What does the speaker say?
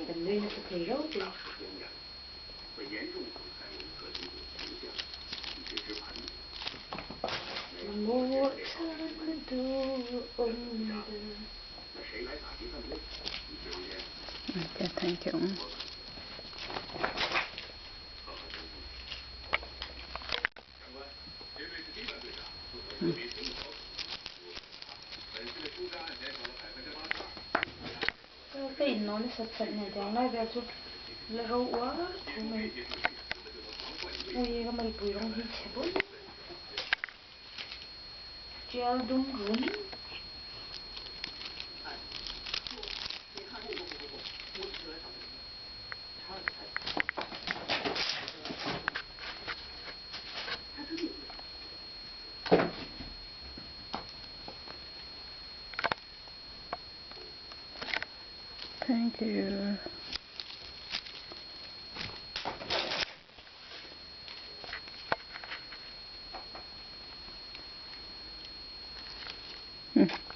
人类那是配肉的。我唱的多的。Jag tänker om. Cái nó sạch sạch này thì nó về chút là rau quá của mình. Ôi cái mày bùi rong đi chè bún. Treo đúng rốn. Thank you. Mm.